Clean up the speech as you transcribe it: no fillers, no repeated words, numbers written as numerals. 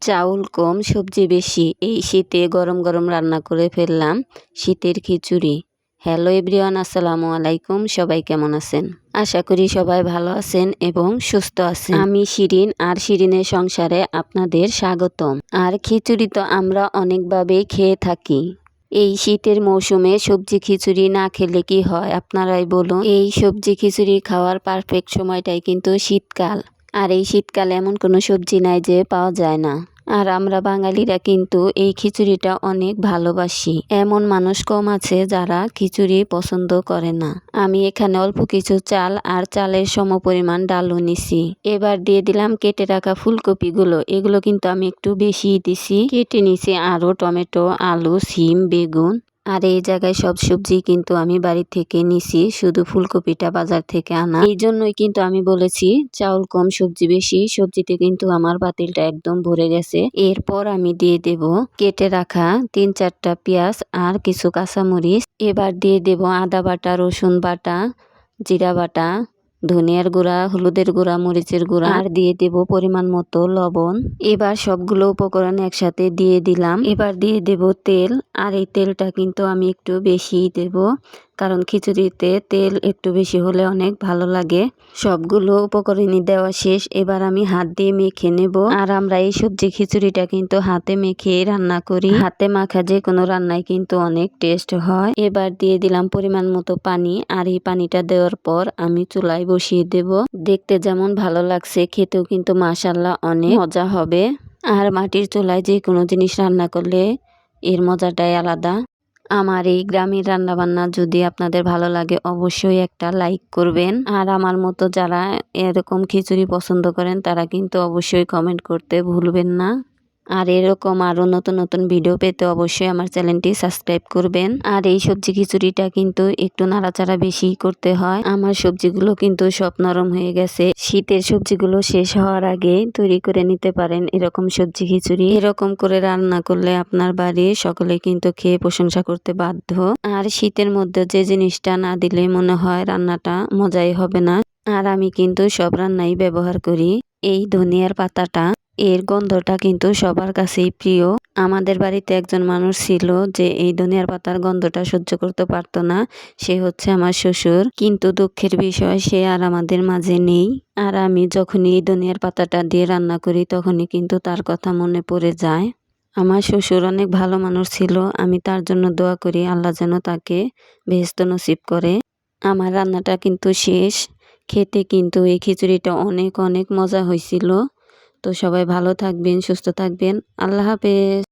চাউল কম সবজি বেশি, এই শীতে গরম গরম রান্না করে ফেললাম শীতের খিচুড়ি। হ্যালো এভরিওয়ান, আসসালামু আলাইকুম। সবাই কেমন আছেন? আশা করি সবাই ভালো আছেন এবং সুস্থ আছেন। আমি শিরিন, আর শিরিনের সংসারে আপনাদের স্বাগতম। আর খিচুড়ি তো আমরা অনেকভাবেই খেয়ে থাকি। এই শীতের মৌসুমে সবজি খিচুড়ি না খেলে কি হয় আপনারাই বলুন। এই সবজি খিচুড়ি খাওয়ার পারফেক্ট সময়টাই কিন্তু শীতকাল। আর এই শীতকালে এমন কোনো সবজি নাই যে পাওয়া যায় না। আর আমরা বাঙালিরা কিন্তু এই খিচুড়িটা অনেক ভালোবাসি। এমন মানুষ কম আছে যারা খিচুড়ি পছন্দ করে না। আমি এখানে অল্প কিছু চাল আর চালের সমপরিমাণ ডালও নিছি। এবার দিয়ে দিলাম কেটে রাখা ফুলকপিগুলো। এগুলো কিন্তু আমি একটু বেশি দিছি। কেটে নিছি আরও টমেটো, আলু, সিম, বেগুন। আর এই জায়গায় সব সবজি কিন্তু আমি বাড়ি থেকে নিছি, শুধু ফুলকপিটা বাজার থেকে আনা। এই জন্যই কিন্তু আমি বলেছি চাউল কম সবজি বেশি। সবজিতে কিন্তু আমার পাতিলটা একদম ভরে গেছে। এরপর আমি দিয়ে দেব কেটে রাখা 3-4টা পেঁয়াজ আর কিছু কাঁচামরিচ। এবার দিয়ে দেব আদা বাটা, রসুন বাটা, জিরা বাটা, ধনিয়ার গুঁড়া, হলুদের গুঁড়া, মরিচের গুঁড়া, আর দিয়ে দেব পরিমাণ মতো লবণ। এবার সবগুলো উপকরণ একসাথে দিয়ে দিলাম। এবার দিয়ে দেব তেল, আর এই তেলটা কিন্তু আমি একটু বেশি দেব, কারণ খিচুড়িতে তেল একটু বেশি হলে অনেক ভালো লাগে। সবগুলো উপকরণই দেওয়া শেষ। এবার আমি হাত দিয়ে মেখে নেব। আর আমরা এই সবজি খিচুড়িটা কিন্তু হাতে মেখে রান্না করি। হাতে মাখা যে কোনো রান্নায় কিন্তু অনেক টেস্ট হয়। এবার দিয়ে দিলাম পরিমাণ মতো পানি, আর এই পানিটা দেওয়ার পর আমি চুলায় বসিয়ে দেব। দেখতে যেমন ভালো লাগছে, খেতেও কিন্তু মাশাআল্লাহ অনেক মজা হবে। আর মাটির চুলায় যে কোনো জিনিস রান্না করলে এর মজাটাই আলাদা। আমার এই গ্রামের রান্নাবান্না যদি আপনাদের ভালো লাগে অবশ্যই একটা লাইক করবেন। আর আমার মতো যারা এরকম খিচুড়ি পছন্দ করেন তারা কিন্তু অবশ্যই কমেন্ট করতে ভুলবেন না। আর এরকম আরও নতুন নতুন ভিডিও পেতে অবশ্যই আমার চ্যানেলটি সাবস্ক্রাইব করবেন। আর এই সবজি খিচুড়িটা কিন্তু একটু নাড়াচাড়া বেশি করতে হয়। আমার সবজিগুলো কিন্তু সব নরম হয়ে গেছে। শীতের সবজিগুলো শেষ হওয়ার আগে তৈরি করে নিতে পারেন এরকম সবজি খিচুড়ি। এরকম করে রান্না করলে আপনার বাড়ির সকলে কিন্তু খেয়ে প্রশংসা করতে বাধ্য। আর শীতের মধ্যে যে জিনিসটা না দিলে মনে হয় রান্নাটা মজাই হবে না। আর আমি কিন্তু সব রান্নাই ব্যবহার করি এই ধনিয়ার পাতাটা। এর গন্ধটা কিন্তু সবার কাছেই প্রিয়। আমাদের বাড়িতে একজন মানুষ ছিল যে এই ধনিয়ার পাতার গন্ধটা সহ্য করতে পারতো না। সে হচ্ছে আমার শ্বশুর। কিন্তু দুঃখের বিষয় সে আর আমাদের মাঝে নেই। আর আমি যখনই এই ধনিয়ার পাতাটা দিয়ে রান্না করি তখনই কিন্তু তার কথা মনে পড়ে যায়। আমার শ্বশুর অনেক ভালো মানুষ ছিল। আমি তার জন্য দোয়া করি আল্লাহ যেন তাকে বেহেশত নসিব করে। আমার রান্নাটা কিন্তু শেষ। খেতে কিন্তু এই খিচুড়িটা অনেক অনেক মজা হয়েছিল। তো সবাই ভালো থাকবেন, সুস্থ থাকবেন। আল্লাহ হাফেজ।